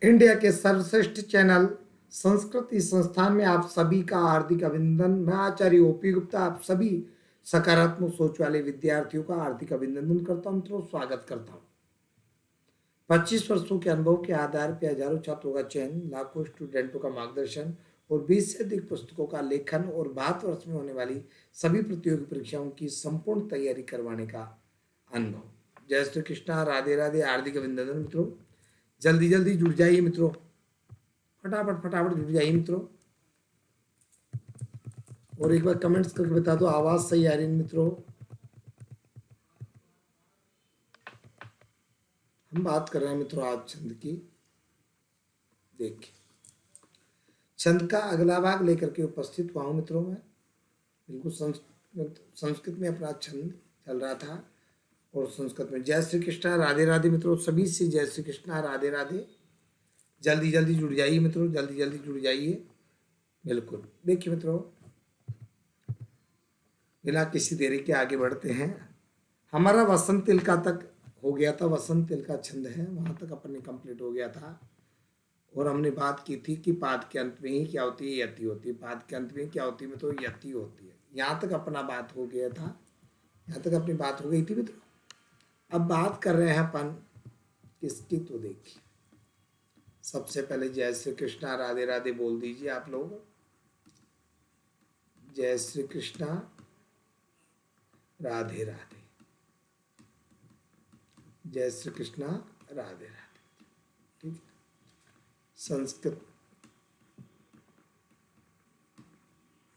India के सर्वश्रेष्ठ channel संस्कृति संस्थान में आप सभी का हार्दिक अभिनंदन। मैं आचार्य ओपी गुप्ता आप सभी सकारात्मक सोच वाले विद्यार्थियों का हार्दिक अभिनंदन करता हूं। मित्रों, स्वागत करता हूं। 25 वर्षों के अनुभव के आधार पर हजारों छात्रों का चयन, लाखों स्टूडेंटों का मार्गदर्शन और 20 से अधिक पुस्तकों का लेखन और भारतवर्ष में होने वाली सभी प्रतियोगी परीक्षाओं की संपूर्ण तैयारी करवाने का अनुभव। जय श्री कृष्णा, राधे राधे, हार्दिक अभिनंदन। मित्रों, जल्दी जल्दी जुड़ जाइए मित्रों, फटाफट फटाफट जुड़ जाइए मित्रों। और एक बार कमेंट्स करके बता दो आवाज सही आ रही है मित्रों। हम बात कर रहे हैं मित्रों आज छंद की। देखिए, छंद का अगला भाग लेकर के उपस्थित हुआ हूं मित्रों। मैं बिल्कुल संस्कृत में अपना छंद चल रहा था और संस्कृत में जय श्री कृष्णा, राधे राधे मित्रों। सभी से जय श्री कृष्णा, राधे राधे। जल्दी जल्दी जुड़ जाइए मित्रों, जल्दी जल्दी जुड़ जाइए। बिल्कुल, देखिए मित्रों, बिना किसी देरी के आगे बढ़ते हैं। हमारा वसंत तिलका तक हो गया था, वसंत तिलका छंद है, वहां तक अपन ने कंप्लीट हो गया था। और हमने बात की थी कि पाद के अंत में ही क्या होती है, यति होती है। पाद के अंत में क्या होती है मित्रों, यति होती है। यहाँ तक अपना बात हो गया था, यहाँ तक अपनी बात हो गई थी मित्रों। अब बात कर रहे हैं अपन किसकी, तो देखिए, सबसे पहले जय श्री कृष्णा, राधे राधे बोल दीजिए आप लोग। जय श्री कृष्णा, राधे राधे। जय श्री कृष्णा, राधे राधे। ठीक है, संस्कृत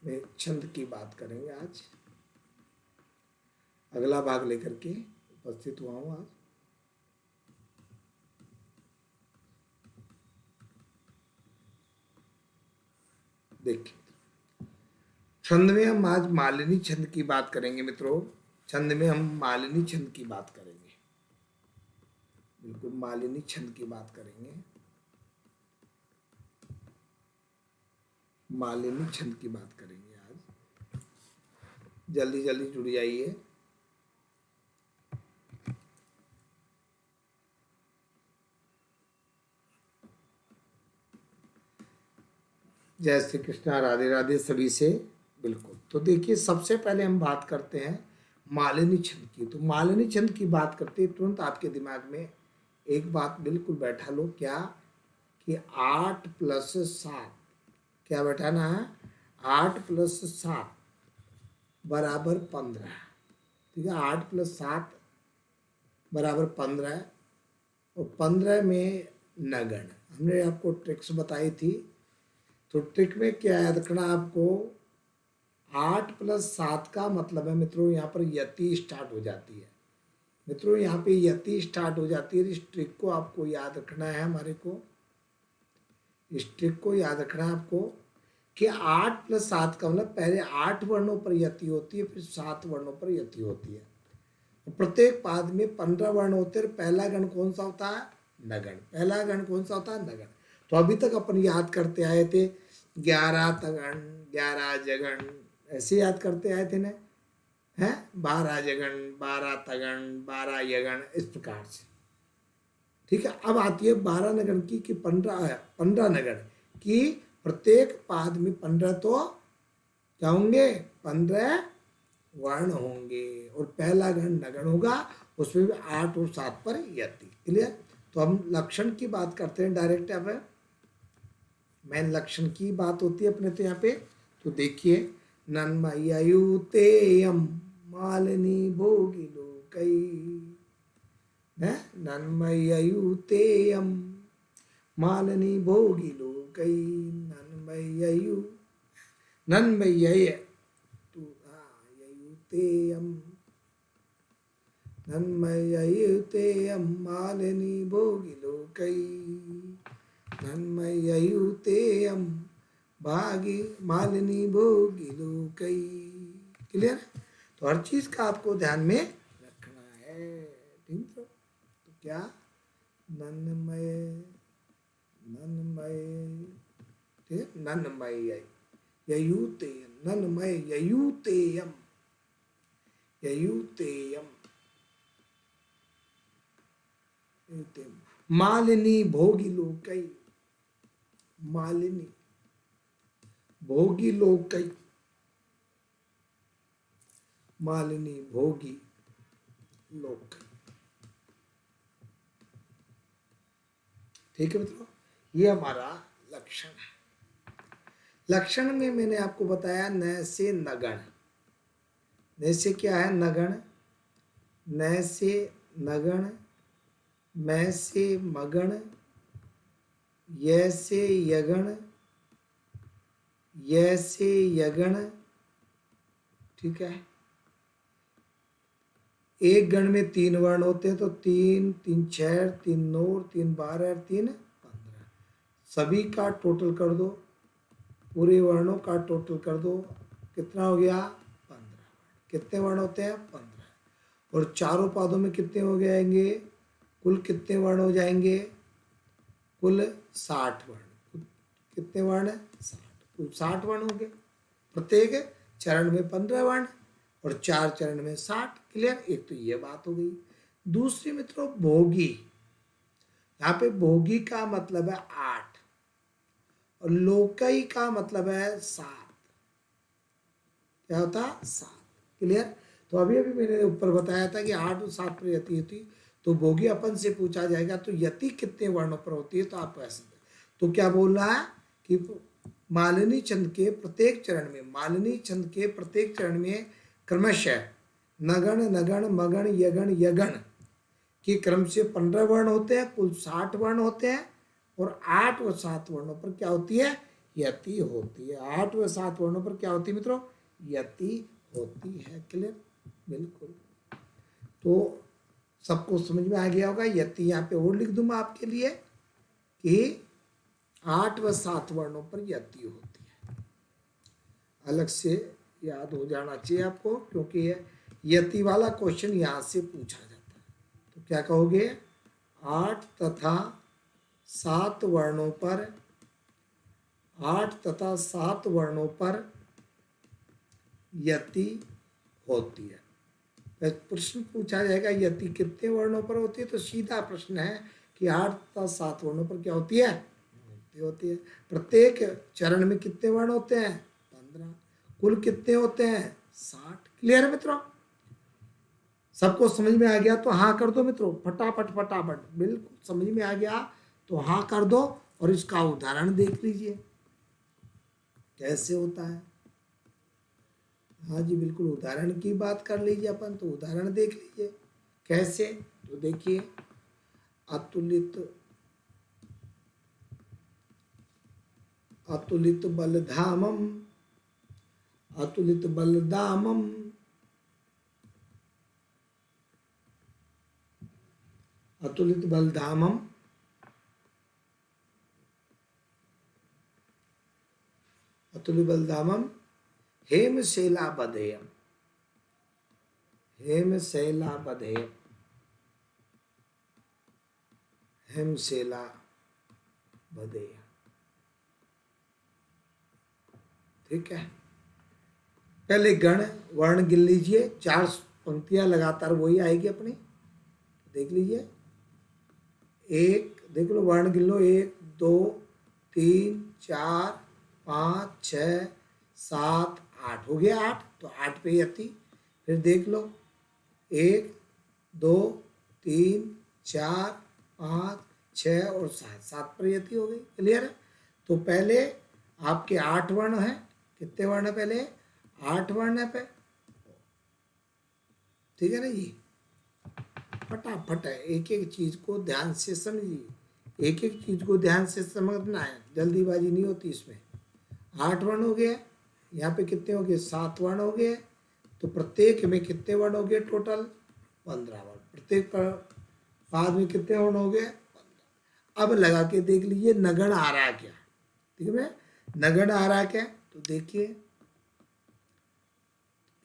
में छंद की बात करेंगे आज। अगला भाग लेकर के उपस्थित हुआ हूं आज। देखिए, छंद में हम आज मालिनी छंद की बात करेंगे मित्रों। छंद में हम मालिनी छंद की बात करेंगे, बिल्कुल मालिनी छंद की बात करेंगे। मालिनी छंद की बात करेंगे आज। जल्दी जल्दी जुड़ जाइए। जय श्री कृष्णा, राधे राधे सभी से। बिल्कुल, तो देखिए, सबसे पहले हम बात करते हैं मालिनी छंद की। तो मालिनी छंद की बात करते ही तुरंत आपके दिमाग में एक बात बिल्कुल बैठा लो, क्या कि 8 + 7, क्या बैठाना है, 8 + 7 बराबर 15। ठीक है, 8 + 7 बराबर 15 और 15 में नगण। हमने आपको ट्रिक्स बताई थी, तो ट्रिक में क्या याद रखना आपको, 8 + 7 का मतलब है मित्रों यहाँ पर यति स्टार्ट हो जाती है। मित्रों यहाँ पे यति स्टार्ट हो जाती है। इस ट्रिक को आपको याद रखना है, हमारे को इस ट्रिक को याद रखना है आपको कि 8 + 7 का मतलब पहले 8 वर्णों पर यति होती है, फिर 7 वर्णों पर यति होती है। प्रत्येक पाद में 15 वर्ण होते हैं। पहला गण कौन सा होता है, नगण। पहला गण कौन सा होता है, नगण। तो अभी तक अपन याद करते आए थे 11 तगण, 11 जगण, ऐसे याद करते आए थे ना, है 12 जगण, 12 तगण, 12 यगण, इस प्रकार से। ठीक है, अब आती है 12 नगण की कि 15 नगण की। प्रत्येक पाद में 15 तो क्या होंगे, 15 वर्ण होंगे और पहला गण नगण होगा, उसमें भी 8 और 7 पर यति। क्लियर। तो हम लक्षण की बात करते हैं डायरेक्ट। अब मेन लक्षण की बात होती है अपने तो यहाँ पे। तो देखिए, नन्मययुतेयम मालिनी भोगिलोकै, नन्मययुतेयम मालिनी भोगिलोकै, नन्मययु नन्मयय ययुतेयम, नन्मययुतेयम मालिनी भोगिलोकै, नन्मययुतेयम भागी मालिनी भोगिलोकै। क्लियर। तो हर चीज का आपको ध्यान में रखना है। ठीक है, तो क्या, नन्मय, नन्मय, ठीक है, नन्मय ययुतेयम, नन्मय ययुतेयम, ययुतेयम, मालिनी भोगी लोकई, मालिनी भोगी लोकई, मालिनी भोगी लोकई। ठीक है मित्रों, ये हमारा लक्षण है। लक्षण में मैंने आपको बताया न से नगण। न से क्या है? नगण। न से नगण, मैं से मगण, य से यगण, य से यगण। ठीक है, एक गण में 3 वर्ण होते हैं, तो 3 3 6 3 9 3 12 3 15। सभी का टोटल कर दो, पूरे वर्णों का टोटल कर दो, कितना हो गया? 15। कितने वर्ण होते हैं? 15। और चारों पादों में कितने हो जाएंगे? कुल कितने वर्ण हो जाएंगे? कुल 60 वर्ण। कितने वर्ण? 60। कुल 60 वर्ण होंगे। प्रत्येक चरण में 15 वर्ण और 4 चरण में 60। क्लियर? एक तो ये बात हो गई। दूसरी मित्रों, भोगी। यहाँ पे भोगी का मतलब है 8 और लोकई का मतलब है 7। क्या होता? 7। क्लियर? तो अभी अभी मैंने ऊपर बताया था कि 8 और 7 पर यति होती, तो भोगी अपन से पूछा जाएगा तो यति कितने वर्णों पर होती है, तो आप ऐसे तो क्या बोल रहा है कि मालिनी छंद के प्रत्येक चरण में, मालिनी छंद के प्रत्येक चरण में क्रमशः नगण नगण मगण यगण यगण के क्रम से 15 वर्ण होते हैं, कुल 60 वर्ण होते हैं। और 8 व 7 वर्णों पर क्या होती है? यति होती है। 8 व 7 वर्णों पर क्या होती है मित्रों? यति होती है। क्लियर? बिल्कुल। तो सबको समझ में आ गया होगा। यति यहाँ पे और लिख दूं मैं आपके लिए कि 8 व 7 वर्णों पर यति होती है। अलग से याद हो जाना चाहिए आपको, क्योंकि यति वाला क्वेश्चन यहाँ से पूछा जाता है। तो क्या कहोगे? 8 तथा 7 वर्णों पर, 8 तथा 7 वर्णों पर यति होती है। प्रश्न पूछा जाएगा यति कितने वर्णों पर होती है, तो सीधा प्रश्न है कि 8 तथा 7 वर्णों पर क्या होती है? होती है। प्रत्येक चरण में कितने वर्ण होते हैं? 15। कुल कितने होते हैं? 60। क्लियर है मित्रों? सबको समझ में आ गया तो हाँ कर दो मित्रों, फटाफट फटाफट। बिल्कुल समझ में आ गया तो हाँ कर दो और इसका उदाहरण देख लीजिए कैसे होता है। हाँ जी बिल्कुल, उदाहरण की बात कर लीजिए अपन, तो उदाहरण देख लीजिए कैसे। तो देखिए, अतुलित अतुलित बलधामम, अतुलित बलधामम, अतुलित बलधामम, अतुलित बलधामम हेमशैला बधेयम, हेमशैला बधेयम, हेमशैला बधेयम। ठीक है, पहले गण वर्ण गिन लीजिए, 4 पंक्तियां लगातार वही आएगी अपनी। देख लीजिए, एक देख लो, वर्ण गिन लो, 1 2 3 4 5 6 7 8 हो गया 8, तो 8 पे यति। फिर देख लो, 1 2 3 4 5 6 और 7, 7 पर यति हो गई। क्लियर है? तो पहले आपके 8 वर्ण है। कितने वर्ण है? पहले 8 वर्ण है पे। ठीक है ना जी? फटाफट है, एक एक चीज को ध्यान से समझिए, एक एक चीज को ध्यान से समझना है, जल्दीबाजी नहीं होती इसमें। 8 वर्ण हो गए, यहाँ पे कितने हो गए? 7 वर्ण हो गए। तो प्रत्येक में कितने वर्ण हो गए? टोटल 15 वर्ण। प्रत्येक पाद में कितने वर्ण हो गए? 15। अब लगा के देख लीजिए नगण आ रहा है क्या। ठीक है, नगण आ रहा है क्या? तो देखिए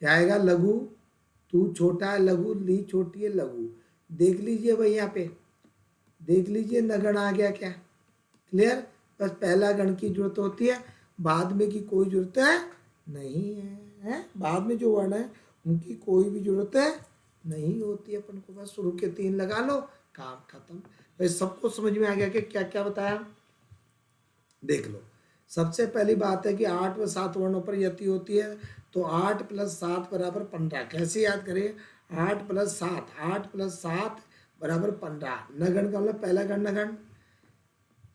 क्या आएगा? लघु, तू छोटा है, लघु, ली छोटी है, लघु। देख लीजिए भाई, यहाँ पे देख लीजिए नगण आ गया क्या। क्लियर? बस पहला गण की जरूरत होती है, बाद में की कोई जरूरत है नहीं है, बाद में जो वर्ण है उनकी कोई भी जरूरत है नहीं होती अपन को, बस शुरू के 3 लगा लो, काम खत्म। भाई सबको समझ में आ गया कि क्या क्या बताया? देख लो, सबसे पहली बात है कि 8 व 7 वर्णों पर यति होती है, तो 8 + 7 = 15। कैसे याद करें? 8 + 7, 8 + 7 = 15। नगण का मतलब पहला गण नगण।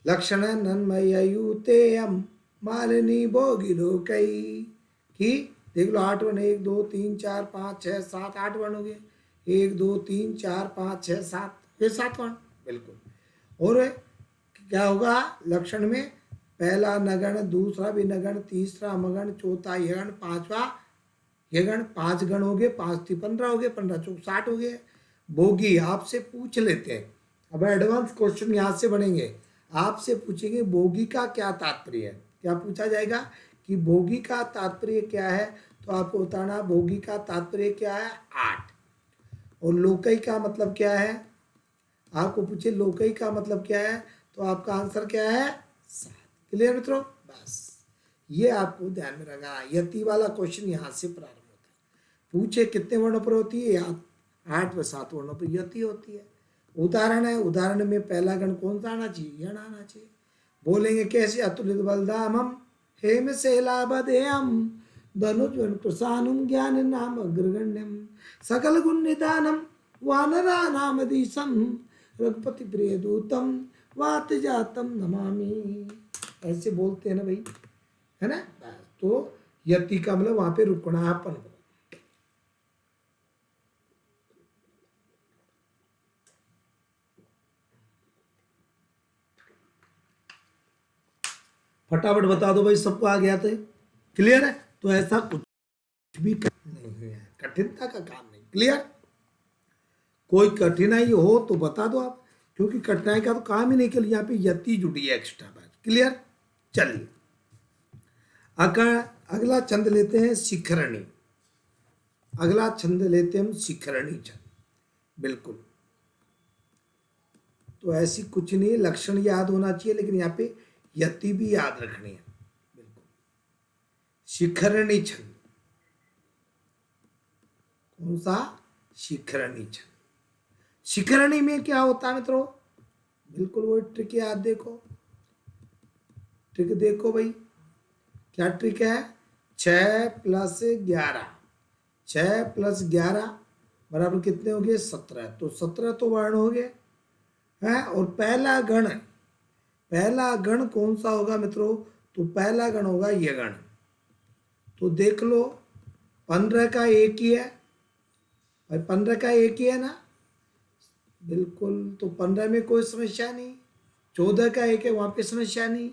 लक्षण नन्मयुतेयम मालिनी भोगिलोकै की। देख लो 8 वर्ण, 1 2 3 4 5 6 7 8 वर्ण हो गए। 1 2 3 4 5 6 7, ये 7 वर्ण बिल्कुल। और क्या होगा लक्षण में? पहला नगण, दूसरा भी नगण, तीसरा अमगण, चौथा यगण, पांचवा यगण। 5 गण हो गए, 5 × 15 हो गए, 15 × 4 60 हो गए। भोगी आपसे पूछ लेते हैं, अब एडवांस क्वेश्चन यहाँ से बनेंगे। आपसे पूछेंगे भोगी का क्या तात्पर्य है। क्या पूछा जाएगा कि भोगी का तात्पर्य क्या है? तो आपको बताना भोगी का तात्पर्य क्या है? 8। और लोकई का मतलब क्या है? आपको पूछे लोकई का मतलब क्या है, तो आपका आंसर क्या है? 7। क्लियर मित्रों? बस ये आपको ध्यान में रखना। यति वाला क्वेश्चन यहाँ से प्रारंभ होता है। पूछे कितने वर्णों पर होती है? 8 व 7 वर्णों पर यति होती है। उदाहरण है, उदाहरण में पहला गण कौन सा आना चाहिए? यण आना चाहिए। बोलेंगे कैसे? अतुलित बलधामम हेम शैलाबधेयम धनुज कृशानुम ज्ञान नाम अग्रगण्यम सकल गुण निदानम वानरा नाम दीसम रघुपति प्रिय दूतम वात जातम नमामि। ऐसे बोलते हैं ना भाई, है ना? तो यति का मतलब वहां पे रुकना अपन। फटाफट बता दो भाई, सबको आ गया? तो क्लियर है? तो ऐसा कुछ भी नहीं है, कठिनता का काम नहीं। क्लियर? कोई कठिनाई हो तो बता दो आप, क्योंकि कठिनाई का तो काम ही नहीं के लिए यहाँ पे यति जुड़ी है एक्स्ट्रा बात। क्लियर? चलिए अगला छंद लेते हैं शिखरणी। अगला छंद लेते हैं हम शिखरणी छंद। बिल्कुल, तो ऐसी कुछ नहीं, लक्षण याद होना चाहिए, लेकिन यहाँ पे यति भी याद रखनी है। बिल्कुल, शिखरणी छंद। कौन सा? शिखरणी छंद। शिखरणी में क्या होता है मित्रों? बिल्कुल वो ट्रिक याद देखो, ट्रिक देखो भाई, क्या ट्रिक है? 6 + 11, 6 + 11 बराबर कितने हो गए? 17। तो 17 तो वर्ण हो गए हैं। और पहला गण कौन सा होगा मित्रों? तो पहला गण होगा ये गण। तो देख लो 15 का एक ही है भाई, 15 का एक ही है ना? बिल्कुल, तो 15 में कोई समस्या नहीं। 14 का एक है, वहां पे समस्या नहीं।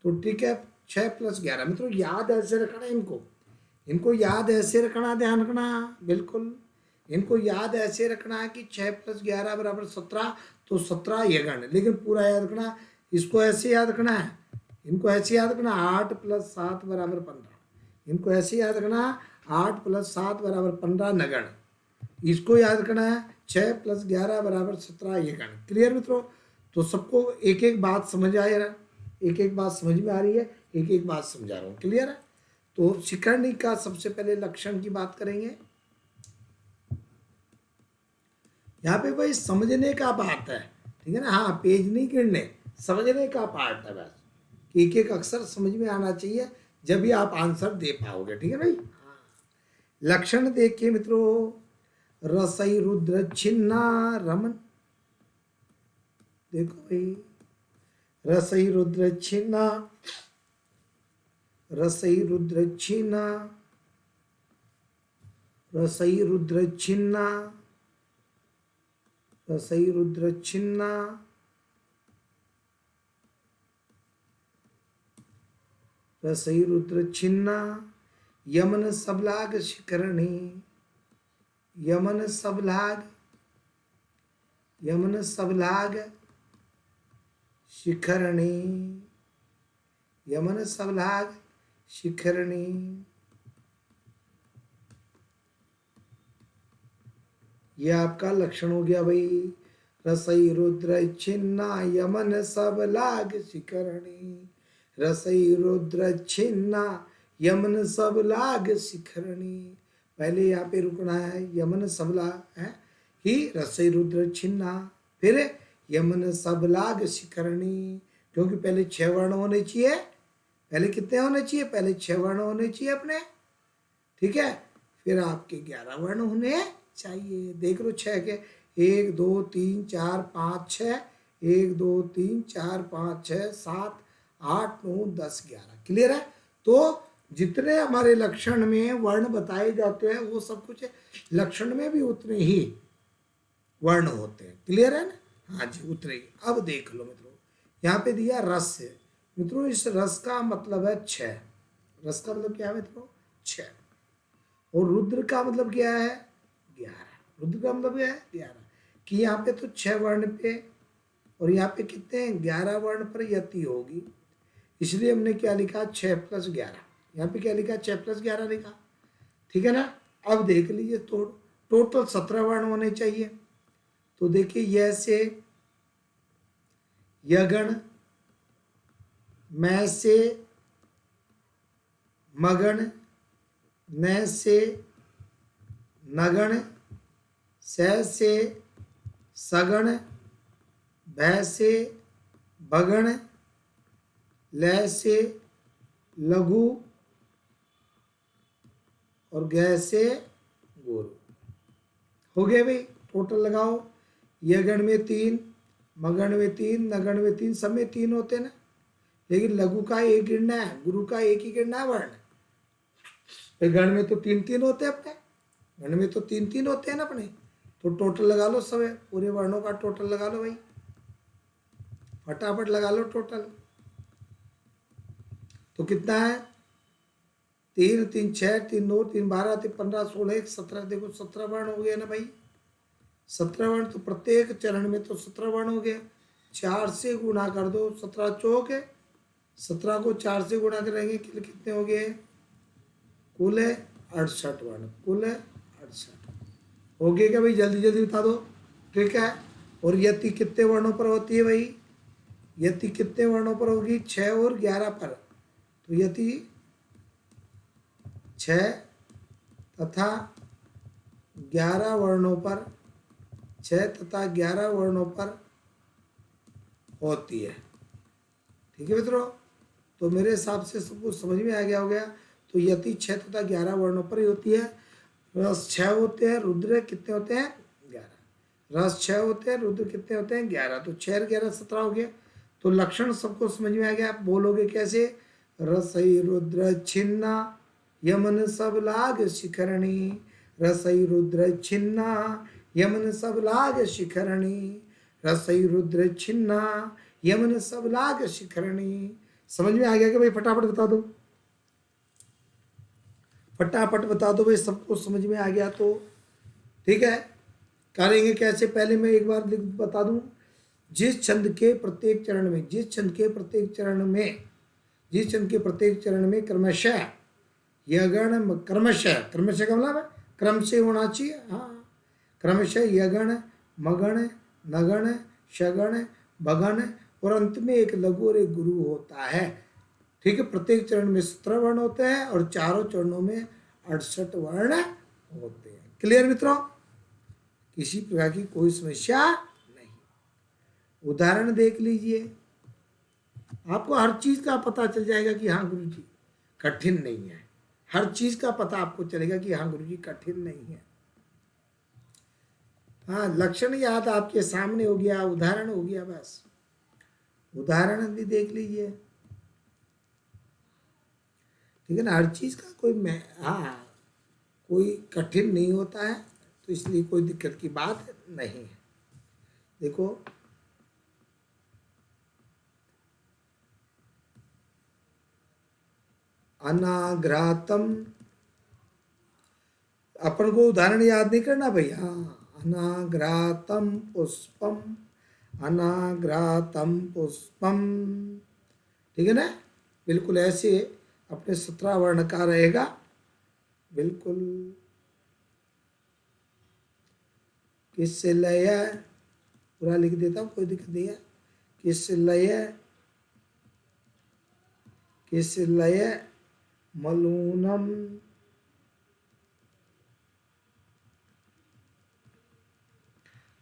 तो ठीक है, 6 + 11। मित्रों याद ऐसे रखना है, इनको याद ऐसे रखना, ध्यान रखना। बिल्कुल, इनको याद ऐसे रखना है कि 6 + 11 = 17। तो 17 ये गण, लेकिन पूरा याद रखना। इसको ऐसे याद रखना है, इनको ऐसे याद रखना 8 + 7 = 15। इनको ऐसे याद रखना 8 + 7 = 15 नगण। इसको याद रखना है 6 + 11 = 17 ये गण। क्लियर मित्रों? तो सबको एक एक बात समझ आ रहा है, एक एक बात समझ में आ रही है, एक एक बात समझा रहा हूँ। क्लियर है? तो शिखरणी का सबसे पहले लक्षण की बात करेंगे। यहाँ पे भाई समझने का बात है, ठीक है ना? हाँ, पेज नहीं गिरने, समझने का पार्ट है बस। एक एक अक्षर समझ में आना चाहिए, जब भी आप आंसर दे पाओगे। ठीक है भाई? हाँ। लक्षण देखिए मित्रों, रसई रुद्र छिन्ना रमन। देखो भाई, रसई रुद्र छिन्ना, रसई रुद्र छिन्ना, रसई रुद्र छिन्ना, रसई रुद्र छिन्ना, रसई रुद्र छिन्ना, यमन सबलाग शिखरणी, यमन सबलाग, यमन सबलाग शिखरणी, यमन सबलाग शिखरणी। ये आपका लक्षण हो गया भाई, रसई रुद्र छिन्ना यमन सबलाग शिखरणी, रसई रुद्र छिन्ना यमन सबलाग शिखरणी। पहले यहाँ पे रुकना है, यमन सबला है ही रसई रुद्र छिन्ना, फिर यमन सबलाग शिखरणी, क्योंकि पहले 6 वर्ण होने चाहिए। पहले कितने होने चाहिए? पहले 6 वर्ण होने चाहिए अपने, ठीक है, फिर आपके 11 वर्ण होने चाहिए। देख लो 6 के 1 2 3 4 5 6, 1 2 3 4 5 6 7 8 9 10 11। क्लियर है? तो जितने हमारे लक्षण में वर्ण बताए जाते हैं वो सब कुछ लक्षण में भी उतने ही वर्ण होते हैं। क्लियर है ना? हाँ जी, उतने ही। अब देख लो मित्रों, यहाँ पे दिया रस है मित्रों, इस रस का मतलब है 6। रस का मतलब क्या है मित्रों? 6। और रुद्र का मतलब क्या है? 11। रुद्र का मतलब क्या है? 11। कि यहाँ पे तो 6 वर्ण पे और यहाँ पे कितने हैं? 11 वर्ण पर यति होगी, इसलिए हमने क्या लिखा? 6 + 11। यहाँ पे क्या लिखा? 6 + 11 लिखा, ठीक है ना? अब देख लीजिए, तो टोटल 17 वर्ण होने चाहिए। तो देखिए, यह से यगण, मैं से मगण, न से नगण, से सगण, भय से भगण, लय से लघु और गय से गोरु। हो गए भाई? टोटल लगाओ, यगण में 3, मगण में 3, नगण में 3, सब में 3 होते हैं ना, लेकिन लघु का 1 गिनना है, गुरु का 1 ही गिनना है वर्ण। गण में तो 3-3 होते हैं अपने, गण में तो 3-3 होते हैं ना अपने। तो टोटल लगा लो, सब है पूरे वर्णों का टोटल लगा लो भाई, फटाफट लगा लो टोटल। तो कितना है? 3 3 6 3 9 3 12 3 15 16 1 17। देखो 17 वर्ण हो गया ना भाई, 17 वर्ण। तो प्रत्येक चरण में तो 17 वर्ण हो गया। 4 से गुणा कर दो, 17 चौक है, 17 को 4 से गुणा करेंगे कितने हो गए? कुल है 68 वर्ण, कुल है 68। हो गए क्या भाई? जल्दी जल्दी बता दो, ठीक है। और यति कितने वर्णों पर होती है भाई? यति कितने वर्णों पर होगी? 6 और 11 पर। तो यति 6 तथा 11 वर्णों पर, 6 तथा 11 वर्णों पर होती है, ठीक है मित्रों। तो मेरे हिसाब से सबको समझ में आ गया हो गया। तो यति 6 तथा 11 वर्णों पर ही होती है। रस 6 होते हैं, रुद्र कितने होते हैं? 11। रस 6 होते हैं, रुद्र कितने होते हैं? 11। तो 6 और 11 17 हो गया। तो लक्षण सबको समझ में आ गया। आप बोलोगे कैसे? रसई रुद्र छिन्ना, यमन सब लाग शिखरणी, रसई रुद्र छिन्ना, यमन सब लाग शिखरणी, रसई रुद्र छिन्ना, यमन सब लाग शिखरणी। समझ में आ गया कि भाई? फटाफट बता दो, फटाफट बता दो भाई, सबको समझ में आ गया तो ठीक है। करेंगे कैसे? पहले मैं एक बार बता दूं, जिस छंद के प्रत्येक चरण में, जिस छंद के प्रत्येक चरण में, जिस छंद के प्रत्येक चरण में क्रमशः यगण, क्रमशः, क्रमशः का मतलब क्रम से होना चाहिए। हाँ, क्रमशः यगण, मगण, नगण, शगण, भगण और अंत में एक लघु और एक गुरु होता है, ठीक है। प्रत्येक चरण में 17 वर्ण होते हैं और चारों चरणों में 68 वर्ण होते हैं। क्लियर मित्रों? किसी प्रकार की कोई समस्या नहीं। उदाहरण देख लीजिए, आपको हर चीज का पता चल जाएगा कि हाँ गुरु जी कठिन नहीं है। हर चीज का पता आपको चलेगा कि हाँ गुरु जी कठिन नहीं है। हाँ, लक्षण याद आपके सामने हो गया, उदाहरण हो गया, बस उदाहरण भी देख लीजिए, ठीक है ना। हर चीज का कोई हाँ, कोई कठिन नहीं होता है, तो इसलिए कोई दिक्कत की बात नहीं है। देखो, अनाघ्रातम, अपन को उदाहरण याद नहीं करना भैया। अनाघ्रातम पुष्पम, अनाघ्रातम पुष्पम, ठीक है ना। बिल्कुल ऐसे अपने 17 वर्ण का रहेगा, बिल्कुल। किससे लय, पूरा लिख देता हूँ, कोई दिक्कत नहीं है। किस लय, किस लय मलूनम,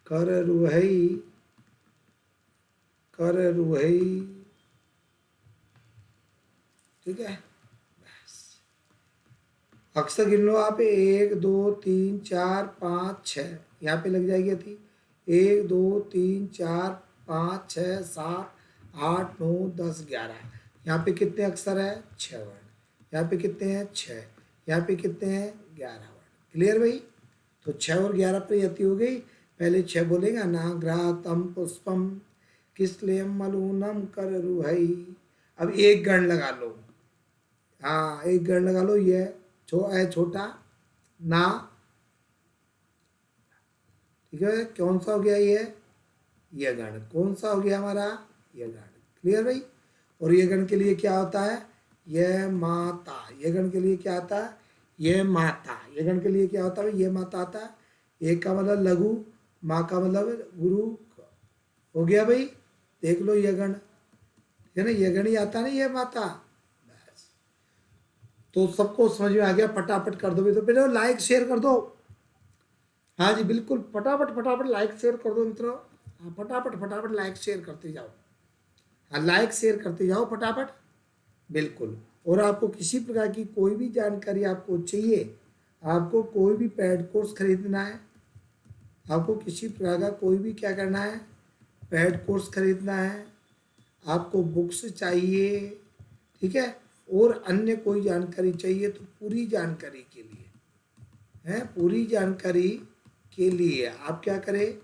कर रुहई, कर रुहई, ठीक है। अक्सर गिन लो आप, 1 2 3 4 5 6, यहाँ पे लग जाएगी थी 1 2 3 4 5 6 7 8 9 10 11। यहाँ पे कितने अक्षर है? 6 वर्ण। यहाँ पे कितने हैं? 6। यहाँ पे कितने हैं? 11 वर्ण। क्लियर भाई? तो 6 और 11 पर यति हो गई। पहले 6 बोलेगा ना, घ्रातम पुष्पम किसलेम मलूनम कर रुहई। अब एक गण लगा लो, हाँ एक गण लगा लो, ये छोटा ना, ठीक है। कौन सा हो गया ये गण कौन सा हो गया हमारा? ये गण। क्लियर भाई? और ये गण के लिए क्या होता है? ये माता। ये गण के लिए क्या आता है? ये माता। ये गण के लिए क्या होता है? ये माता आता है। एक का मतलब लघु, माँ का मतलब गुरु। हो गया भाई? देख लो ये गण, है ना, ये गण ही आता ना, ये माता। बस, तो सबको समझ में आ गया? फटाफट कर दो भी, तो पहले लाइक शेयर कर दो। हाँ जी बिल्कुल, फटाफट फटाफट लाइक शेयर कर दो मित्रों। हाँ फटाफट फटाफट लाइक शेयर करते जाओ। हाँ लाइक शेयर करते जाओ फटाफट, बिल्कुल। और आपको किसी प्रकार की कोई भी जानकारी आपको चाहिए, आपको कोई भी पेड कोर्स खरीदना है, आपको किसी प्रकार का कोई भी क्या करना है, पेड कोर्स खरीदना है, आपको बुक्स चाहिए, ठीक है, और अन्य कोई जानकारी चाहिए, तो पूरी जानकारी के लिए है, पूरी जानकारी के लिए आप क्या करें?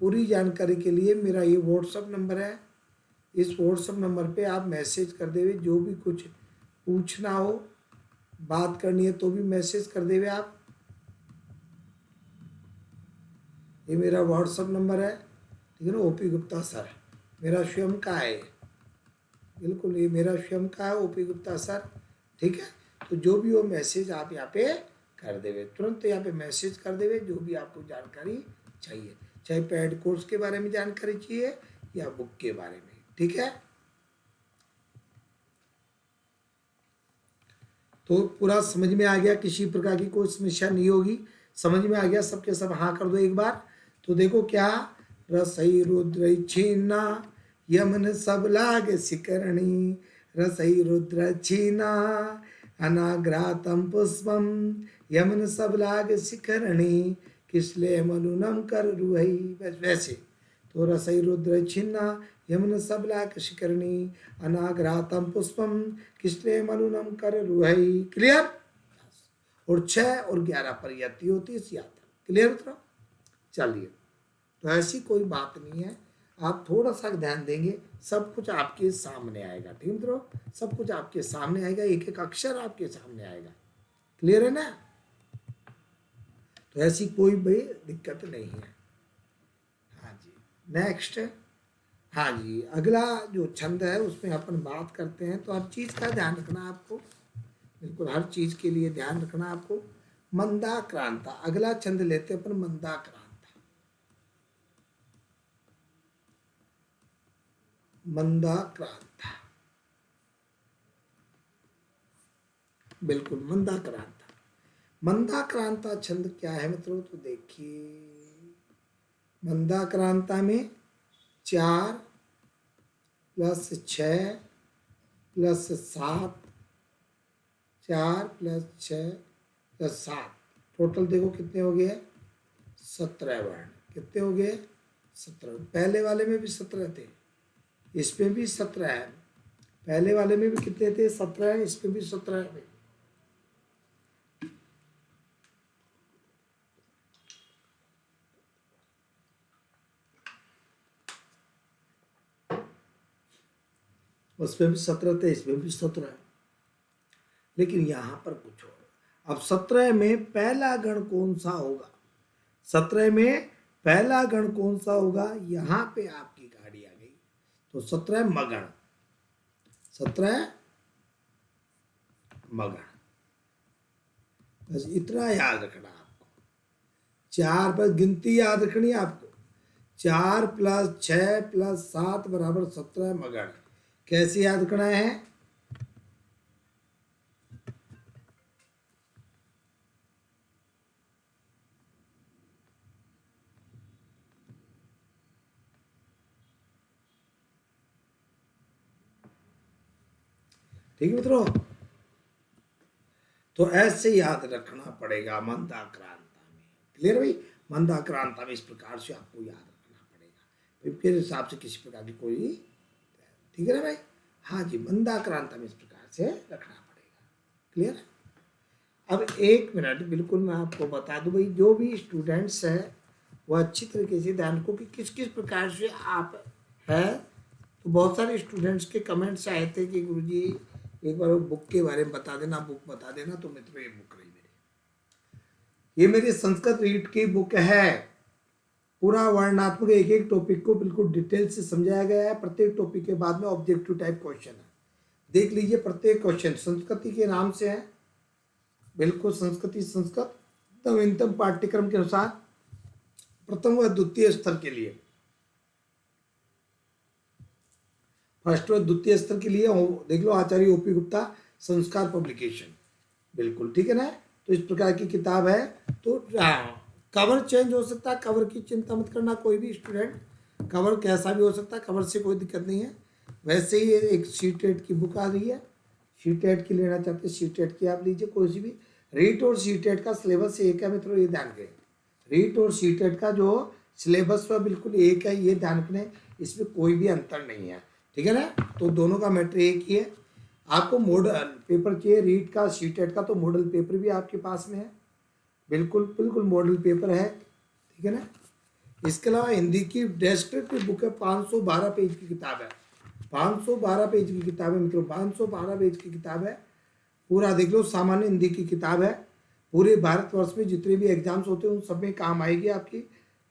पूरी जानकारी के लिए मेरा ये व्हाट्सअप नंबर है, इस व्हाट्सअप नंबर पे आप मैसेज कर देवे, जो भी कुछ पूछना हो, बात करनी है तो भी मैसेज कर देवे आप। ये मेरा व्हाट्सअप नंबर है, ठीक है ना, ओपी गुप्ता सर, मेरा स्वयं का है, बिल्कुल ये मेरा स्वयं का है, ओपी गुप्ता सर, ठीक है। तो जो भी वो मैसेज आप यहाँ पे कर देवे, तुरंत यहाँ पे मैसेज कर देवे, जो भी आपको जानकारी चाहिए, चाहे पेड कोर्स के बारे में जानकारी चाहिए या बुक के बारे में, ठीक है। तो पूरा समझ में आ गया? किसी प्रकार की कोई समस्या नहीं होगी? समझ में आ गया? सबके सब हाँ कर दो एक बार। तो देखो क्या, रसई रुद्र छीना यमन सब लाग शिकरणी, रसई रुद्र छीना अनाग्रातम पुष्पम यमन सब लाग शिखरणी, किसले मलुनम कर रुहई। बस वैसे, तो रसई रुद्र छिन्ना यमुन सबलाक शिकरणी अनाग्रातम पुष्पम किसले मलुनम कर रुहई। क्लियर? और 6 और 11 पर यति होती है इस यात्रा। क्लियर मित्रों? चलिए, तो ऐसी कोई बात नहीं है, आप थोड़ा सा ध्यान देंगे, सब कुछ आपके सामने आएगा, ठीक मित्रों, सब कुछ आपके सामने आएगा, एक एक अक्षर आपके सामने आएगा। क्लियर है ना? तो ऐसी कोई भी दिक्कत नहीं है। हाँ जी, नेक्स्ट, हाँ जी, अगला जो छंद है उसमें अपन बात करते हैं, तो हर चीज का ध्यान रखना आपको, बिल्कुल हर चीज के लिए ध्यान रखना आपको। मंदाक्रांता, अगला छंद लेते अपन मंदाक्रांता। मंदाक्रांता, बिल्कुल मंदाक्रांता। मंदाक्रांता छंद क्या है मित्रों? तो देखिए, मंदाक्रांता में 4 + 6 + 7, 4 + 6 + 7, टोटल देखो कितने हो गए? 17 वर्ण। कितने हो गए? 17। पहले वाले में भी 17 थे, इसमें भी 17 है। पहले वाले में भी कितने थे? 17 है, इसमें भी 17 है। उसमें भी 17 थे, इसमें भी 17 है, लेकिन यहां पर कुछ और। अब 17 में पहला गण कौन सा होगा? 17 में पहला गण कौन सा होगा? यहां पे आपकी गाड़ी आ गई, तो 17 मगण, 17 मगण। बस इतना याद रखना आपको। 4 पर गिनती याद रखनी है आपको, 4 + 6 + 7 = 17 मगण। कैसे याद रखना है? ठीक है मित्रों, तो ऐसे याद रखना पड़ेगा मंदाक्रांता में। क्लियर भाई, मंदाक्रांता में इस प्रकार से आपको याद रखना पड़ेगा, फिर हिसाब से किसी प्रकार की कोई, ठीक है ना भाई। हाँ जी, मंदाक्रांता में इस प्रकार से रखना पड़ेगा। क्लियर। अब एक मिनट, बिल्कुल मैं आपको बता दूं भाई, जो भी स्टूडेंट्स है वो अच्छी तरीके से ध्यान को कि किस किस प्रकार से आप है। तो बहुत सारे स्टूडेंट्स के कमेंट्स आए थे कि गुरुजी एक बार बुक के बारे में बता देना, बुक बता देना। तो मित्रों, ये बुक रही मेरी, ये मेरी संस्कृत रीड की बुक है। पूरा वर्णनात्मक एक एक टॉपिक को बिल्कुल डिटेल से समझाया गया है। प्रत्येक टॉपिक के बाद में ऑब्जेक्टिव टाइप क्वेश्चन है। देख लीजिए, प्रत्येक क्वेश्चन संस्कृति के नाम से है। बिल्कुल संस्कृति, संस्कृत नवीनतम पाठ्यक्रम के अनुसार प्रथम व द्वितीय स्तर के लिए, फर्स्ट व द्वितीय स्तर के लिए देख लो, आचार्य ओपी गुप्ता संस्कार पब्लिकेशन। बिल्कुल ठीक है ना। तो इस प्रकार की किताब है। तो कवर चेंज हो सकता है, कवर की चिंता मत करना कोई भी स्टूडेंट, कवर कैसा भी हो सकता है, कवर से कोई दिक्कत नहीं है। वैसे ही एक सीटेट की बुक आ रही है, सीटेट की लेना चाहते हैं सीटेट की आप लीजिए, कोई सी भी। रीट और सीटेट का सिलेबस एक है मित्रों, ये ध्यान रखें। रीट और सीटेट का जो सिलेबस है बिल्कुल एक है, ये ध्यान रखना, इसमें कोई भी अंतर नहीं है। ठीक है ना। तो दोनों का मैटर एक ही है। आपको मॉडल पेपर चाहिए रीट का, सीटेट का, तो मॉडल पेपर भी आपके पास में है। बिल्कुल बिल्कुल मॉडल पेपर है। ठीक है ना। इसके अलावा हिंदी की डेस्क्रिप्टिव बुक है, 512 पेज की किताब है। 512 पेज की किताब है मित्रों, 512 पेज की किताब है। पूरा देख लो, सामान्य हिंदी की किताब है। पूरे भारतवर्ष में जितने भी एग्जाम्स होते हैं उन सब में काम आएगी आपकी।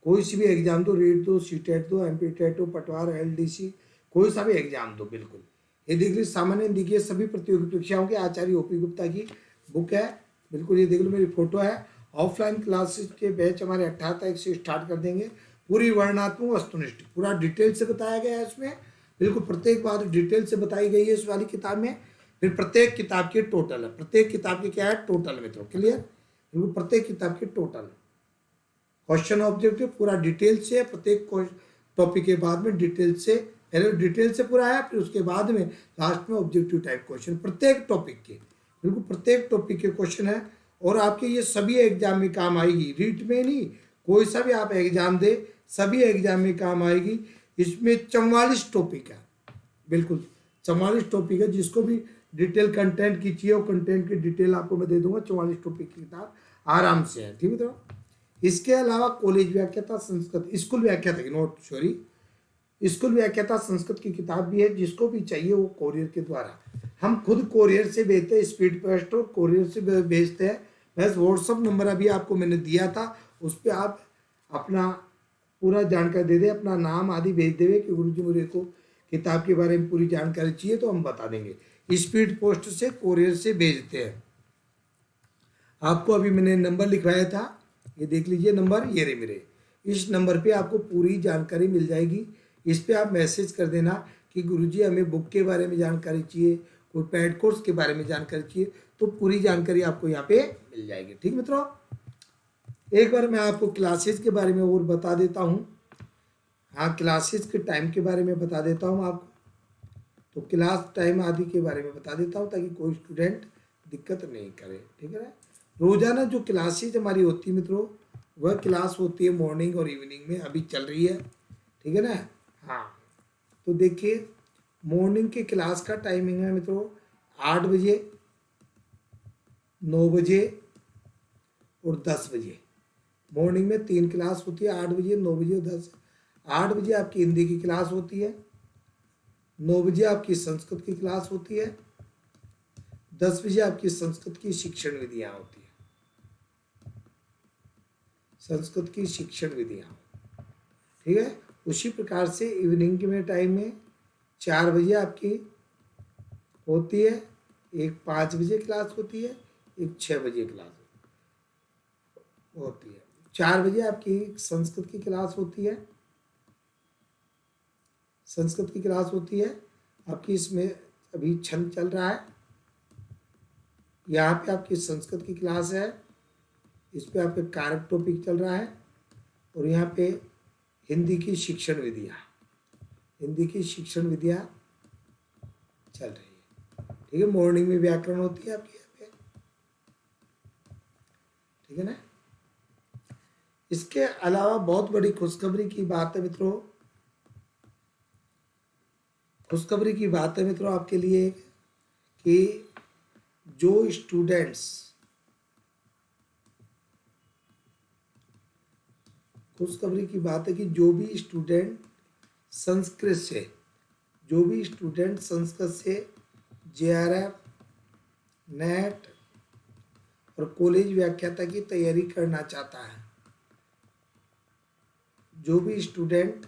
कोई सी भी एग्जाम दो, रीट दो, सीटेट दो, एमपी टेट दो, पटवार, एलडीसी, कोई सा भी एग्जाम दो, बिल्कुल ये देख लीजिए। सामान्य हिंदी की सभी प्रतियोगी परीक्षाओं के आचार्य ओपी गुप्ता की बुक है। बिल्कुल ये देख लो, मेरी फोटो है। ऑफलाइन क्लासेस के बैच हमारे 18 तारीख से स्टार्ट कर देंगे। पूरी वर्णनात्मक वस्तुनिष्ठ पूरा डिटेल से बताया गया है इसमें। बिल्कुल प्रत्येक बात डिटेल से बताई गई है इस वाली किताब में। फिर प्रत्येक किताब की टोटल है, प्रत्येक किताब की क्या है, टोटल मित्रों। क्लियर। बिल्कुल प्रत्येक किताब की टोटल क्वेश्चन ऑब्जेक्टिव पूरा डिटेल से, प्रत्येक टॉपिक के बाद में डिटेल से, पहले डिटेल से पूरा है, फिर उसके बाद में लास्ट में ऑब्जेक्टिव टाइप क्वेश्चन प्रत्येक टॉपिक के। बिल्कुल प्रत्येक टॉपिक के क्वेश्चन है। और आपके ये सभी एग्जाम में काम आएगी, रीट में नहीं, कोई सा भी आप एग्जाम दे सभी एग्जाम में काम आएगी। इसमें 44 टॉपिक है, बिल्कुल 44 टॉपिक है। जिसको भी डिटेल कंटेंट की चाहिए, वो कंटेंट की डिटेल आपको मैं दे दूंगा। 44 टॉपिक की किताब आराम से है। ठीक है। तो इसके अलावा कॉलेज व्याख्याता संस्कृत, स्कूल व्याख्याता की नोट सॉरी स्कूल व्याख्याता संस्कृत की किताब भी है। जिसको भी चाहिए वो कोरियर के द्वारा, हम खुद कोरियर से भेजते हैं, स्पीड पोस्ट और कोरियर से भेजते हैं। बस व्हाट्सअप नंबर अभी आपको मैंने दिया था, उस पर आप अपना पूरा जानकारी दे दें, अपना नाम आदि भेज देवे कि गुरुजी मुझे को किताब के बारे में पूरी जानकारी चाहिए, तो हम बता देंगे। स्पीड पोस्ट से कोरियर से भेजते हैं। आपको अभी मैंने नंबर लिखवाया था, ये देख लीजिए नंबर, ये रे मेरे। इस नंबर पे आपको पूरी जानकारी मिल जाएगी। इस पे आप मैसेज कर देना कि गुरुजी हमें बुक के बारे में जानकारी चाहिए, कोई पेड कोर्स के बारे में जानकारी चाहिए, तो पूरी जानकारी आपको यहाँ पे मिल जाएगी। ठीक मित्रों। एक बार मैं आपको क्लासेस के बारे में और बता देता हूँ। हाँ, क्लासेस के टाइम के बारे में बता देता हूँ आपको। तो क्लास टाइम आदि के बारे में बता देता हूँ ताकि कोई स्टूडेंट दिक्कत नहीं करे। ठीक है ना। रोजाना जो क्लासेज हमारी होती है मित्रों, वह क्लास होती है मॉर्निंग और इवनिंग में, अभी चल रही है। ठीक है ना। हाँ, तो देखिए मॉर्निंग के क्लास का टाइमिंग है मित्रों 8 बजे, 9 बजे और 10 बजे। मॉर्निंग में 3 क्लास होती है, 8 बजे, 9 बजे और 10। 8 बजे आपकी हिंदी की क्लास होती है, 9 बजे आपकी संस्कृत की क्लास होती है, 10 बजे आपकी संस्कृत की शिक्षण विधियाँ होती है, संस्कृत की शिक्षण विधियाँ। ठीक है। उसी प्रकार से इवनिंग में टाइम में 4 बजे आपकी होती है, एक 5 बजे क्लास होती है, एक 6 बजे क्लास होती है। 4 बजे आपकी संस्कृत की क्लास होती है, संस्कृत की क्लास होती है आपकी। इसमें अभी छंद चल रहा है, यहाँ पे आपकी संस्कृत की क्लास है, इस पे आपका कारक टॉपिक चल रहा है, और यहाँ पे हिंदी की शिक्षण विधियाँ, हिंदी की शिक्षण विधियाँ चल रही है। ठीक है, मॉर्निंग में व्याकरण होती है आपकी यहाँ पे, ठीक है ना। इसके अलावा बहुत बड़ी खुशखबरी की बात है मित्रों, खुशखबरी की बात है मित्रों आपके लिए कि जो स्टूडेंट्स, खुशखबरी की बात है कि जो भी स्टूडेंट संस्कृत से, जो भी स्टूडेंट संस्कृत से जेआरएफ, नेट और कॉलेज व्याख्याता की तैयारी करना चाहता है, जो भी स्टूडेंट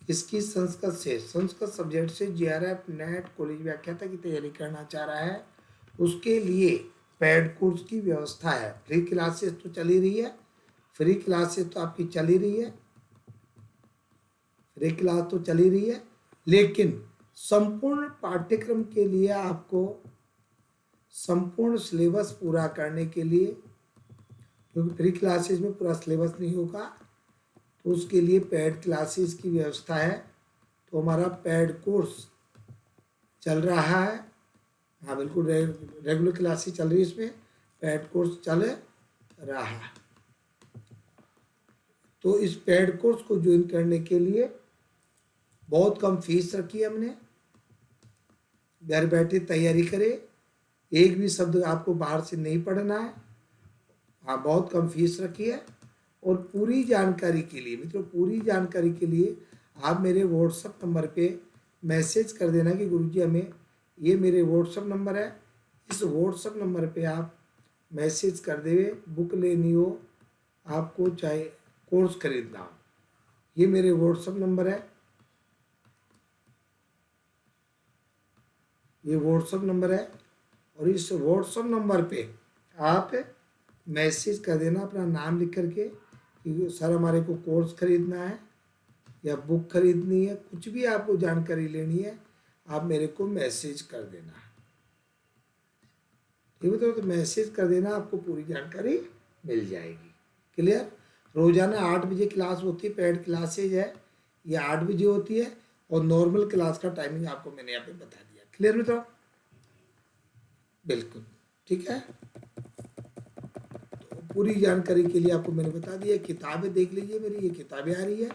इसकी संस्कृत से, संस्कृत सब्जेक्ट से जेआरएफ, नेट, कॉलेज व्याख्याता की तैयारी करना चाह रहा है, उसके लिए पेड कोर्स की व्यवस्था है। फ्री क्लासेस तो चली रही है, फ्री क्लासेस तो आपकी चली रही है, फ्री क्लास तो चली रही है, लेकिन संपूर्ण पाठ्यक्रम के लिए आपको संपूर्ण सिलेबस पूरा करने के लिए, क्योंकि फ्री क्लासेस में पूरा सिलेबस नहीं होगा, तो उसके लिए पेड क्लासेस की व्यवस्था है। तो हमारा पेड कोर्स चल रहा है, हाँ बिल्कुल, रेगुलर क्लासेस चल रही है, इसमें पेड कोर्स चल रहा है। तो इस पेड कोर्स को ज्वाइन करने के लिए बहुत कम फीस रखी है हमने, घर बैठे तैयारी करें, एक भी शब्द आपको बाहर से नहीं पढ़ना है, हाँ बहुत कम फीस रखी है। और पूरी जानकारी के लिए मित्रों, पूरी जानकारी के लिए आप मेरे व्हाट्सएप नंबर पे मैसेज कर देना कि गुरुजी हमें, ये मेरे व्हाट्सएप नंबर है, इस व्हाट्सएप नंबर पे आप मैसेज कर देवे, बुक लेनी हो आपको, चाहे कोर्स खरीदना हो, ये मेरे व्हाट्सएप नंबर है, ये व्हाट्सएप नंबर है। और इस व्हाट्सएप नंबर पे आप मैसेज कर देना अपना नाम लिख करके कि सर हमारे को कोर्स खरीदना है या बुक खरीदनी है, कुछ भी आपको जानकारी लेनी है, आप मेरे को मैसेज कर देना, ठीक है। तो मैसेज कर देना, आपको पूरी जानकारी मिल जाएगी। क्लियर। रोजाना 8 बजे क्लास होती है, पेड क्लासेज है, ये 8 बजे होती है, और नॉर्मल क्लास का टाइमिंग आपको मैंने यहाँ पे बता दिया। क्लियर मित्रों, बिल्कुल ठीक है। तो पूरी जानकारी के लिए आपको मैंने बता दिया। किताबें देख लीजिए, मेरी ये किताबें आ रही है,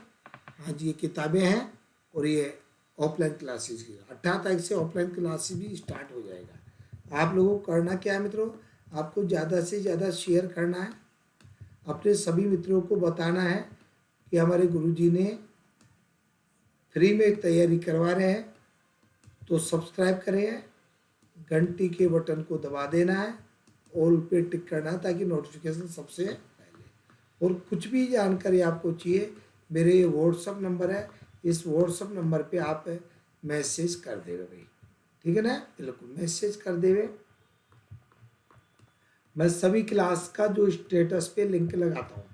हाँ जी ये किताबें हैं, और ये ऑफलाइन क्लासेस की 18 तारीख से ऑफलाइन क्लासेस भी स्टार्ट हो जाएगा। आप लोगों को करना क्या है मित्रों, आपको ज़्यादा से ज़्यादा शेयर करना है, अपने सभी मित्रों को बताना है कि हमारे गुरुजी ने फ्री में तैयारी करवा रहे हैं, तो सब्सक्राइब करें, घंटी के बटन को दबा देना है, ऑल पे टिक करना है ताकि नोटिफिकेशन सबसे पहले। और कुछ भी जानकारी आपको चाहिए, मेरे ये व्हाट्सअप नंबर है, इस व्हाट्सअप नंबर पे आप मैसेज कर देवे भाई, ठीक है ना, बिल्कुल मैसेज कर देवे। मैं सभी क्लास का जो स्टेटस पे लिंक लगाता हूँ,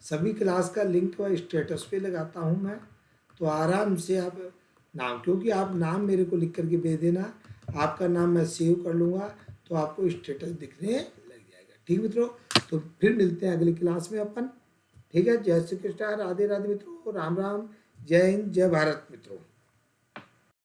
सभी क्लास का लिंक व स्टेटस पे लगाता हूँ मैं, तो आराम से आप नाम, क्योंकि आप नाम मेरे को लिख करके भेज देना, आपका नाम मैं सेव कर लूँगा, तो आपको स्टेटस दिखने लग जाएगा। ठीक मित्रों, तो फिर मिलते हैं अगली क्लास में अपन, ठीक है। जय श्री कृष्ण, राधे राधे मित्रों, राम राम, जय हिंद, जय भारत मित्रों।